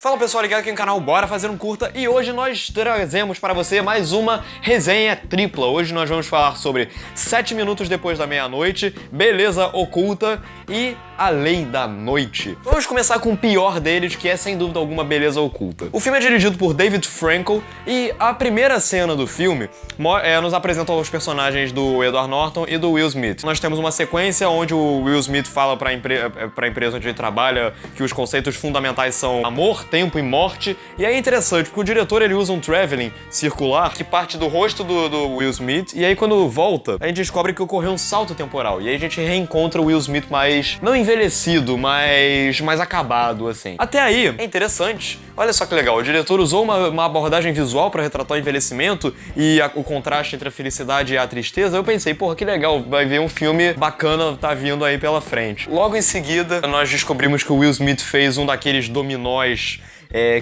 Fala pessoal, ligado aqui no canal, bora fazer um curta e hoje nós trazemos para você mais uma resenha tripla. Hoje nós vamos falar sobre 7 minutos depois da meia-noite, Beleza Oculta e A Lei da Noite. Vamos começar com o pior deles, que é sem dúvida alguma Beleza Oculta. O filme é dirigido por David Frankel e a primeira cena do filme nos apresenta os personagens do Edward Norton e do Will Smith. Nós temos uma sequência onde o Will Smith fala para a empresa onde ele trabalha que os conceitos fundamentais são amor, tempo e morte. E é interessante, porque o diretor ele usa um traveling circular que parte do rosto do Will Smith, e aí quando volta, a gente descobre que ocorreu um salto temporal. E aí a gente reencontra o Will Smith mais, não envelhecido, mas mais acabado, assim. Até aí, é interessante. Olha só que legal, o diretor usou uma abordagem visual pra retratar o envelhecimento e o contraste entre a felicidade e a tristeza. Eu pensei, porra, que legal, vai ver um filme bacana tá vindo aí pela frente. Logo em seguida, nós descobrimos que o Will Smith fez um daqueles dominós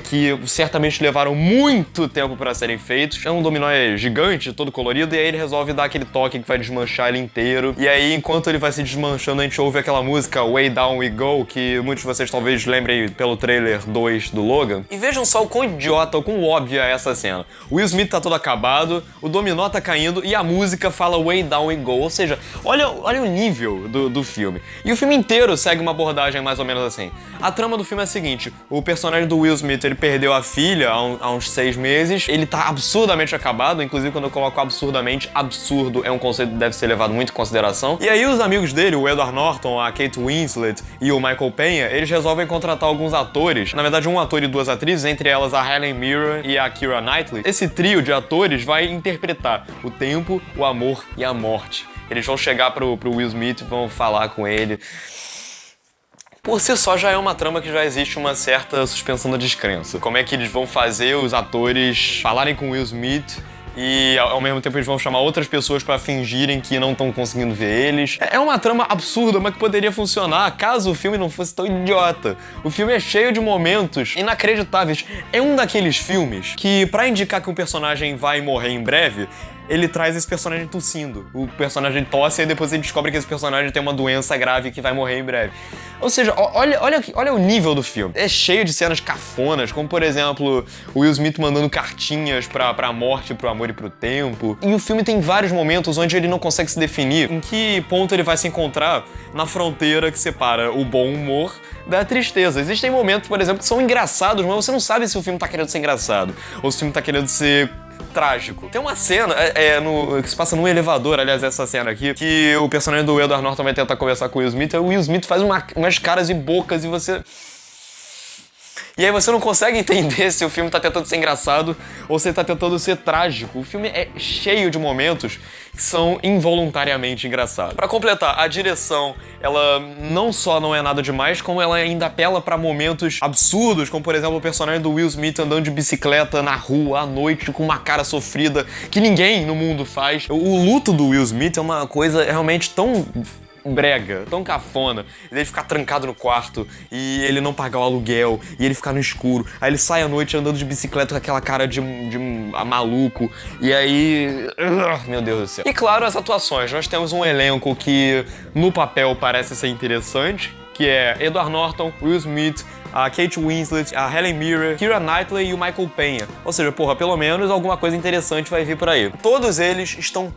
que certamente levaram muito tempo pra serem feitos. É um dominó gigante, todo colorido, e aí ele resolve dar aquele toque que vai desmanchar ele inteiro. E aí, enquanto ele vai se desmanchando, a gente ouve aquela música Way Down We Go, que muitos de vocês talvez lembrem pelo trailer 2 do Logan. E vejam só o quão idiota, o quão óbvia é essa cena. O Will Smith tá todo acabado, o dominó tá caindo e a música fala Way Down We Go. Ou seja, olha o nível do filme. E o filme inteiro segue uma abordagem mais ou menos assim. A trama do filme é a seguinte: o personagem do Will Smith, ele perdeu a filha há uns 6 meses, ele tá absurdamente acabado, inclusive quando eu coloco absurdamente, absurdo é um conceito que deve ser levado muito em consideração. E aí os amigos dele, o Edward Norton, a Kate Winslet e o Michael Peña, eles resolvem contratar alguns atores, na verdade um ator e 2 atrizes, entre elas a Helen Mirren e a Keira Knightley. Esse trio de atores vai interpretar o tempo, o amor e a morte. Eles vão chegar pro Will Smith e vão falar com ele. Por si só já é uma trama que já existe uma certa suspensão da descrença. Como é que eles vão fazer os atores falarem com Will Smith e ao mesmo tempo eles vão chamar outras pessoas pra fingirem que não estão conseguindo ver eles. É uma trama absurda, mas que poderia funcionar caso o filme não fosse tão idiota. O filme é cheio de momentos inacreditáveis. É um daqueles filmes que, pra indicar que um personagem vai morrer em breve, ele traz esse personagem tossindo. O personagem tosse e depois ele descobre que esse personagem tem uma doença grave que vai morrer em breve. Ou seja, olha o nível do filme. É cheio de cenas cafonas, como por exemplo, o Will Smith mandando cartinhas pra morte, pro amor e pro tempo. E o filme tem vários momentos onde ele não consegue se definir em que ponto ele vai se encontrar na fronteira que separa o bom humor da tristeza. Existem momentos, por exemplo, que são engraçados, mas você não sabe se o filme tá querendo ser engraçado ou se o filme tá querendo ser trágico. Tem uma cena que se passa num elevador, aliás, essa cena aqui, que o personagem do Edward Norton vai tentar conversar com o Will Smith, e o Will Smith faz umas caras e bocas e você... E aí você não consegue entender se o filme tá tentando ser engraçado ou se ele tá tentando ser trágico. O filme é cheio de momentos que são involuntariamente engraçados. Pra completar, a direção, ela não só não é nada demais, como ela ainda apela pra momentos absurdos, como por exemplo o personagem do Will Smith andando de bicicleta na rua à noite com uma cara sofrida que ninguém no mundo faz. O luto do Will Smith é uma coisa realmente tão brega, tão cafona, ele ficar trancado no quarto e ele não pagar o aluguel e ele ficar no escuro, aí ele sai à noite andando de bicicleta com aquela cara de maluco, e aí... meu Deus do céu. E claro, as atuações. Nós temos um elenco que no papel parece ser interessante, que é Edward Norton, Will Smith, a Kate Winslet, a Helen Mirren, Keira Knightley e o Michael Peña. Ou seja, porra, pelo menos alguma coisa interessante vai vir por aí. Todos eles estão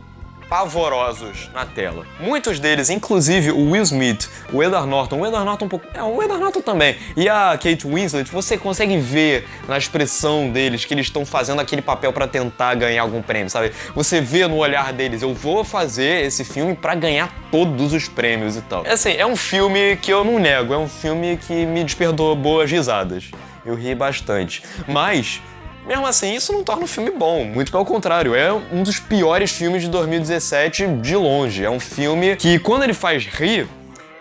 pavorosos na tela. Muitos deles, inclusive o Will Smith, o Edward Norton um pouco... o Edward Norton também. E a Kate Winslet, você consegue ver na expressão deles que eles estão fazendo aquele papel pra tentar ganhar algum prêmio, sabe? Você vê no olhar deles, eu vou fazer esse filme pra ganhar todos os prêmios e tal. Assim, é um filme que eu não nego, é um filme que me despertou boas risadas. Eu ri bastante. Mas mesmo assim, isso não torna o filme bom, muito pelo contrário, é um dos piores filmes de 2017 de longe. É um filme que, quando ele faz rir,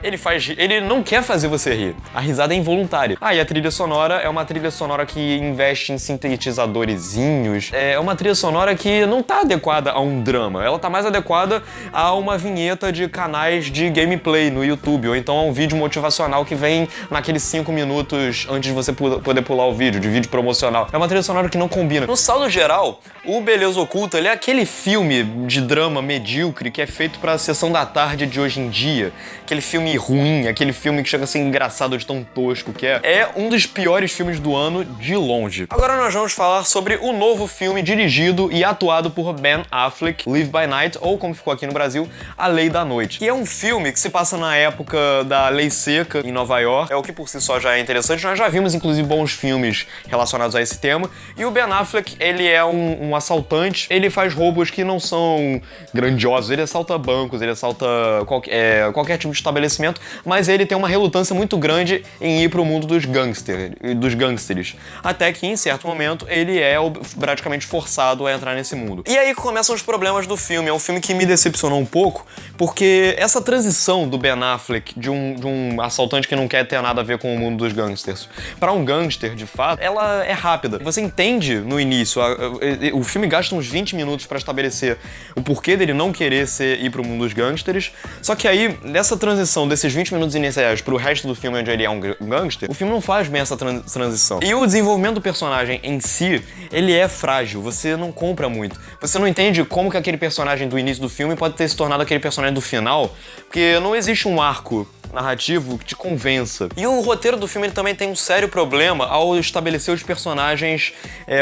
ele não quer fazer você rir. A risada é involuntária. E a trilha sonora é uma trilha sonora que investe em sintetizadorzinhos. É uma trilha sonora que não tá adequada a um drama. Ela tá mais adequada a uma vinheta de canais de gameplay no YouTube, ou então a um vídeo motivacional que vem naqueles 5 minutos antes de você poder pular o vídeo, de vídeo promocional. É uma trilha sonora que não combina. No saldo geral, o Beleza Oculta, ele é aquele filme de drama medíocre que é feito pra sessão da tarde de hoje em dia. Aquele filme filme ruim, aquele filme que chega a ser engraçado de tão tosco que é. É um dos piores filmes do ano de longe. Agora nós vamos falar sobre o novo filme dirigido e atuado por Ben Affleck, Live by Night, ou como ficou aqui no Brasil, A Lei da Noite. Que é um filme que se passa na época da Lei Seca em Nova York, é o que por si só já é interessante. Nós já vimos inclusive bons filmes relacionados a esse tema, e o Ben Affleck, ele é um assaltante, ele faz roubos que não são grandiosos, ele assalta bancos, ele assalta qualquer tipo de estabelecimento, mas ele tem uma relutância muito grande em ir pro mundo dos gangsters, até que em certo momento ele é praticamente forçado a entrar nesse mundo. E aí começam os problemas do filme. É um filme que me decepcionou um pouco, porque essa transição do Ben Affleck de um assaltante que não quer ter nada a ver com o mundo dos gangsters pra um gangster, de fato, ela é rápida. Você entende no início, o filme gasta uns 20 minutos pra estabelecer o porquê dele não querer ir pro mundo dos gangsters, só que aí, nessa transição desses 20 minutos iniciais pro resto do filme onde ele é um gangster, o filme não faz bem essa transição. E o desenvolvimento do personagem em si, ele é frágil, você não compra muito. Você não entende como que aquele personagem do início do filme pode ter se tornado aquele personagem do final, porque não existe um arco narrativo que te convença. E o roteiro do filme ele também tem um sério problema ao estabelecer os personagens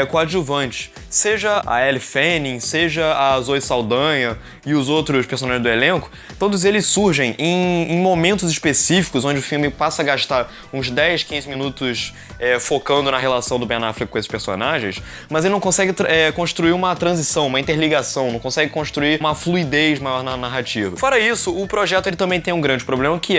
coadjuvantes. Seja a Elle Fanning, seja a Zoe Saldanha e os outros personagens do elenco, todos eles surgem em momentos específicos onde o filme passa a gastar uns 10, 15 minutos focando na relação do Ben Affleck com esses personagens, mas ele não consegue construir uma transição, uma interligação, não consegue construir uma fluidez maior na narrativa. Fora isso, o projeto ele também tem um grande problema, que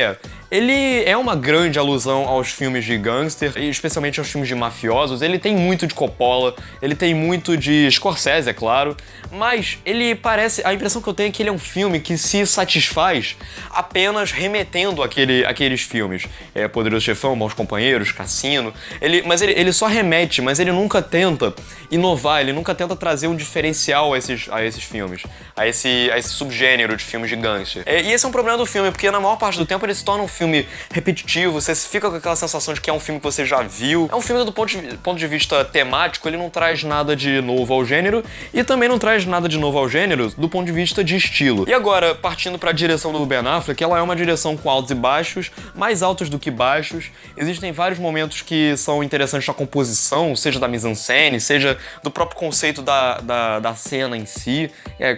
ele é uma grande alusão aos filmes de gangster, especialmente aos filmes de mafiosos. Ele tem muito de Coppola, ele tem muito de Scorsese, é claro, mas ele parece... A impressão que eu tenho é que ele é um filme que se satisfaz apenas remetendo aqueles filmes. Poderoso Chefão, Bons Companheiros, Cassino... Ele só remete, mas ele nunca tenta inovar, ele nunca tenta trazer um diferencial a esses filmes, a esse subgênero de filmes de gangster. E esse é um problema do filme, porque na maior parte do tempo ele se torna um filme repetitivo, você fica com aquela sensação de que é um filme que você já viu. É um filme do ponto de vista temático, ele não traz nada de novo ao gênero, e também não traz nada de novo ao gênero do ponto de vista de estilo. E agora, partindo pra direção do Ben Affleck, ela é uma direção com altos e baixos, mais altos do que baixos. Existem vários momentos que são interessantes na composição, seja da mise-en-scène, seja do próprio conceito da cena em si.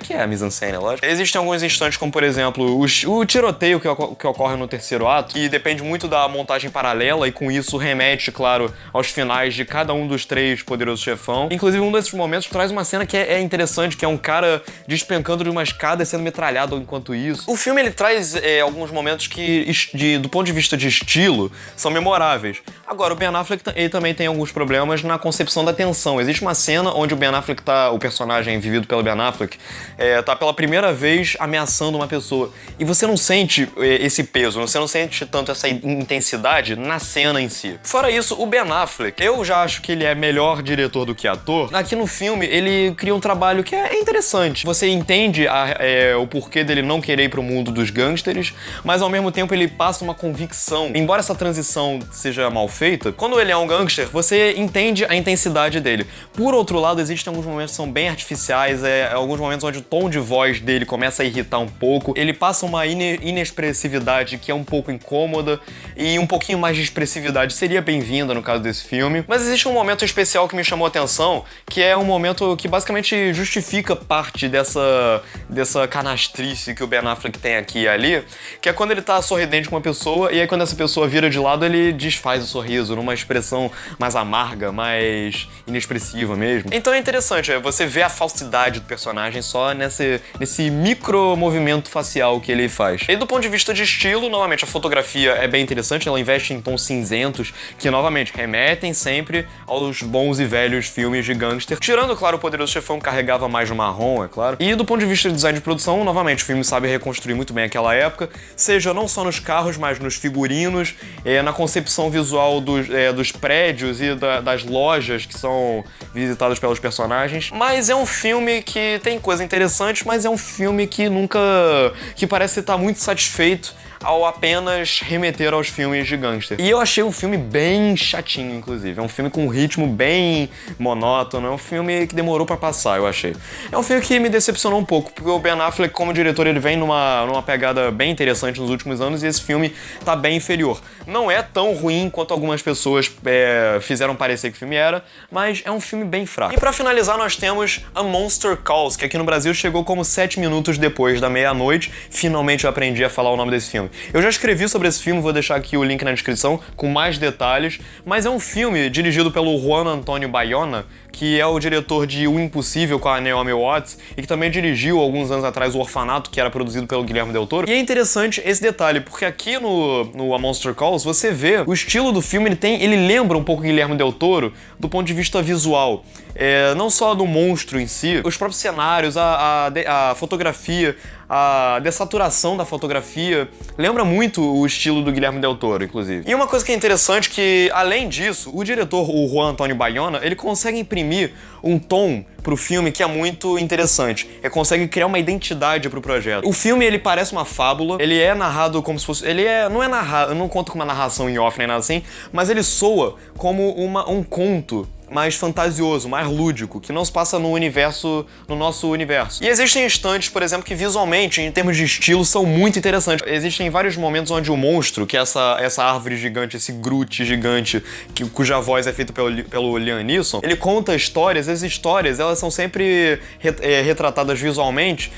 Que é a mise-en-scène, lógico. Existem alguns instantes, como por exemplo, o tiroteio que ocorre no terceiro ato, que depende muito da montagem paralela, e com isso remete, claro, aos finais de cada um dos três Poderosos Chefão. Inclusive, um desses momentos traz uma cena que é interessante, que é um cara despencando de uma escada e sendo metralhado enquanto isso. O filme, ele traz alguns momentos que, do ponto de vista de estilo, são memoráveis. Agora, o Ben Affleck, ele também tem alguns problemas na concepção da tensão. Existe uma cena onde o Ben Affleck o personagem vivido pelo Ben Affleck, tá pela primeira vez ameaçando uma pessoa. E você não sente esse peso, você não sente tanto essa intensidade na cena em si. Fora isso, o Ben Affleck, eu já acho que ele é melhor diretor do que ator. Aqui no filme, ele cria um trabalho que é interessante. Você entende o porquê dele não querer ir pro mundo dos gangsters, mas ao mesmo tempo ele passa uma convicção. Embora essa transição seja mal feita, quando ele é um gangster, você entende a intensidade dele. Por outro lado, existem alguns momentos que são bem artificiais, alguns momentos onde o tom de voz dele começa a irritar um pouco. Ele passa uma inexpressividade que é um pouco incômoda, e um pouquinho mais de expressividade seria bem-vinda no caso desse filme. Mas existe um momento especial que me chamou a atenção, que é um momento que basicamente justifica parte dessa canastrice que o Ben Affleck tem aqui e ali, que é quando ele tá sorridente com uma pessoa, e aí quando essa pessoa vira de lado, ele desfaz o sorriso numa expressão mais amarga, mais inexpressiva mesmo. Então é interessante, você vê a falsidade do personagem só nesse micro movimento facial que ele faz. E do ponto de vista de estilo, novamente, a fotografia é bem interessante, ela investe em tons cinzentos, que novamente remetem sempre aos bons e velhos filmes de gangster. Tirando, claro, o Poderoso Chefão carregava mais no marrom, é claro. E do ponto de vista de design de produção, novamente, o filme sabe reconstruir muito bem aquela época, seja não só nos carros, mas nos figurinos, na concepção visual dos prédios e das lojas que são visitadas pelos personagens. Mas é um filme que tem coisas interessantes, mas é um filme que parece estar muito satisfeito ao apenas remeter aos filmes de gangster. E eu achei um filme bem chatinho, inclusive. É um filme com um ritmo bem monótono, é um filme que demorou pra passar, eu achei. É um filme que me decepcionou um pouco, porque o Ben Affleck, como diretor, ele vem numa pegada bem interessante nos últimos anos e esse filme tá bem inferior. Não é tão ruim quanto algumas pessoas fizeram parecer que o filme era, mas é um filme bem fraco. E pra finalizar, nós temos A Monster Calls, que aqui no Brasil chegou como 7 minutos depois da meia-noite. Finalmente eu aprendi a falar o nome desse filme. Eu já escrevi sobre esse filme, vou deixar aqui o link na descrição com mais detalhes, mas é um filme dirigido pelo Juan Antonio Bayona, que é o diretor de O Impossível com a Naomi Watts e que também dirigiu alguns anos atrás O Orfanato, que era produzido pelo Guillermo del Toro. E é interessante esse detalhe, porque aqui no A Monster Calls você vê o estilo do filme, ele lembra um pouco Guillermo del Toro do ponto de vista visual. Não só do monstro em si, os próprios cenários, a fotografia, a dessaturação da fotografia lembra muito o estilo do Guillermo del Toro, inclusive. E uma coisa que é interessante é que, além disso, o diretor, o Juan Antonio Bayona, ele consegue imprimir um tom pro filme que é muito interessante. Ele consegue criar uma identidade pro projeto. O filme, ele parece uma fábula, ele é narrado como se fosse... não é narrado, eu não conto com uma narração em off nem nada assim, mas ele soa como um conto mais fantasioso, mais lúdico, que não se passa no nosso universo. E existem instantes, por exemplo, que visualmente, em termos de estilo, são muito interessantes. Existem vários momentos onde o monstro, que é essa árvore gigante, esse Groot gigante, cuja voz é feita pelo Liam Neeson, ele conta histórias, as histórias, elas são sempre retratadas visualmente,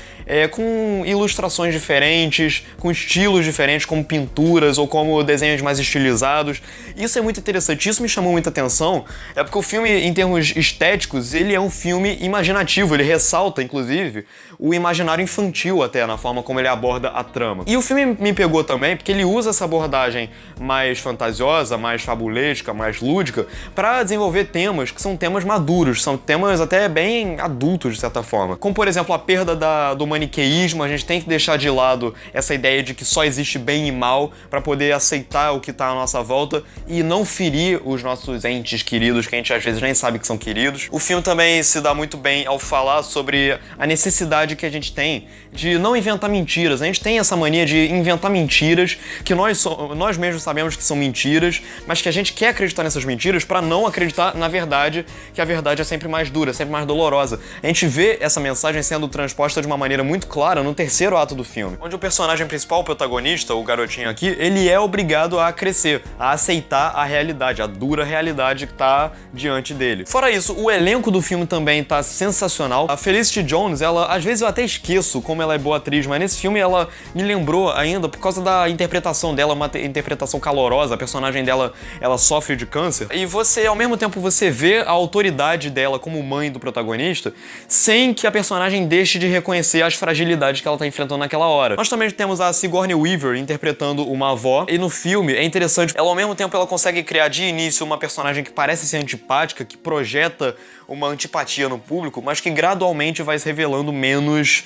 com ilustrações diferentes, com estilos diferentes, como pinturas ou como desenhos mais estilizados. Isso é muito interessante, isso me chamou muita atenção, porque o filme, em termos estéticos, ele é um filme imaginativo, ele ressalta, inclusive, o imaginário infantil até, na forma como ele aborda a trama. E o filme me pegou também porque ele usa essa abordagem mais fantasiosa, mais fabulesca, mais lúdica, para desenvolver temas que são temas maduros, são temas até bem adultos, de certa forma. Como, por exemplo, a perda do maniqueísmo, a gente tem que deixar de lado essa ideia de que só existe bem e mal para poder aceitar o que tá à nossa volta e não ferir os nossos entes queridos, que a gente às vezes nem sabe que são queridos. O filme também se dá muito bem ao falar sobre a necessidade que a gente tem de não inventar mentiras. A gente tem essa mania de inventar mentiras que nós mesmos sabemos que são mentiras, mas que a gente quer acreditar nessas mentiras para não acreditar na verdade, que a verdade é sempre mais dura, sempre mais dolorosa. A gente vê essa mensagem sendo transposta de uma maneira muito clara no terceiro ato do filme, onde o personagem principal, o protagonista, o garotinho aqui, ele é obrigado a crescer, a aceitar a realidade, a dura realidade que tá diante dele. Fora isso, o elenco do filme também tá sensacional. A Felicity Jones, ela, às vezes eu até esqueço como ela é boa atriz, mas nesse filme ela me lembrou ainda por causa da interpretação dela, uma interpretação calorosa. A personagem dela, ela sofre de câncer. E você, ao mesmo tempo, você vê a autoridade dela como mãe do protagonista, sem que a personagem deixe de reconhecer as fragilidades que ela tá enfrentando naquela hora. Nós também temos a Sigourney Weaver interpretando uma avó, e no filme é interessante, ela ao mesmo tempo ela consegue criar de início uma personagem que parece ser antipática, que projeta uma antipatia no público, mas que gradualmente vai se revelando menos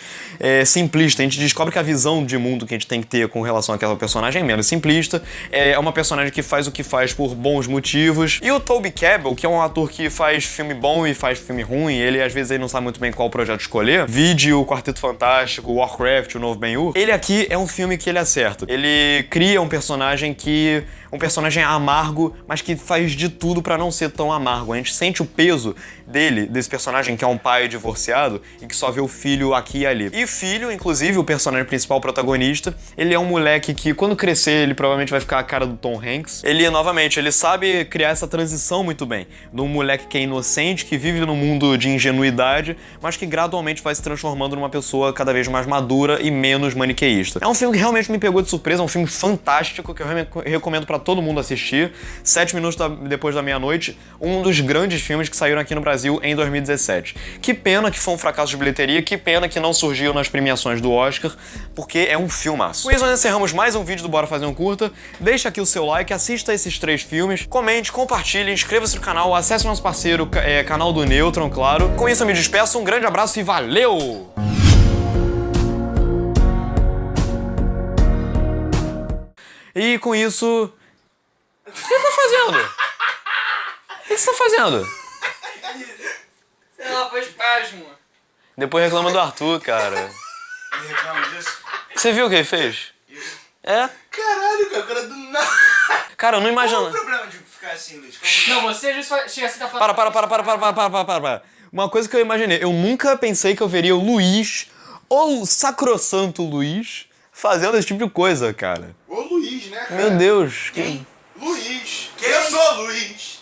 simplista. A gente descobre que a visão de mundo que a gente tem que ter com relação àquela personagem é menos simplista, é uma personagem que faz o que faz por bons motivos. E o Toby Kebbell, que é um ator que faz filme bom e faz filme ruim, ele às vezes ele não sabe muito bem qual projeto escolher, vide o Quarteto Fantástico, Warcraft, o Novo Ben-Hur, ele aqui é um filme que ele acerta. Ele cria um personagem amargo, mas que faz de tudo pra não ser tão amargo. A gente sente o peso desse personagem que é um pai divorciado e que só vê o filho aqui e ali. E o filho, inclusive, o personagem principal, o protagonista, ele é um moleque que, quando crescer, ele provavelmente vai ficar a cara do Tom Hanks. Ele sabe criar essa transição muito bem, de um moleque que é inocente, que vive num mundo de ingenuidade, mas que gradualmente vai se transformando numa pessoa cada vez mais madura e menos maniqueísta. É um filme que realmente me pegou de surpresa, é um filme fantástico, que eu recomendo pra todo mundo assistir. 7 minutos depois da meia-noite, um dos grandes filmes que saíram aqui no Brasil em 2017. Que pena que foi um fracasso de bilheteria, que pena que não surgiu nas premiações do Oscar, porque é um filmaço. Com isso, nós encerramos mais um vídeo do Bora Fazer um Curta. Deixa aqui o seu like, assista esses 3 filmes, comente, compartilhe, inscreva-se no canal, acesse o nosso parceiro, canal do Neutron, claro. Com isso eu me despeço, um grande abraço e valeu! E com isso... O que você tá fazendo? O que você tá fazendo? Sei lá, foi espasmo. Depois reclama do Arthur, cara. Ele reclama disso? Você viu o que ele fez? Isso. É. Caralho, cara, o cara do nada. Cara, eu não Qual é o imagino. problema de ficar assim, Luiz? Não, você já chega assim, tá falando... Para. Uma coisa que eu imaginei. Eu nunca pensei que eu veria o Luiz, ou o sacrossanto Luiz, fazendo esse tipo de coisa, cara. Ô Luiz, né, cara? Meu Deus. Quem? Luiz. Eu sou Luiz.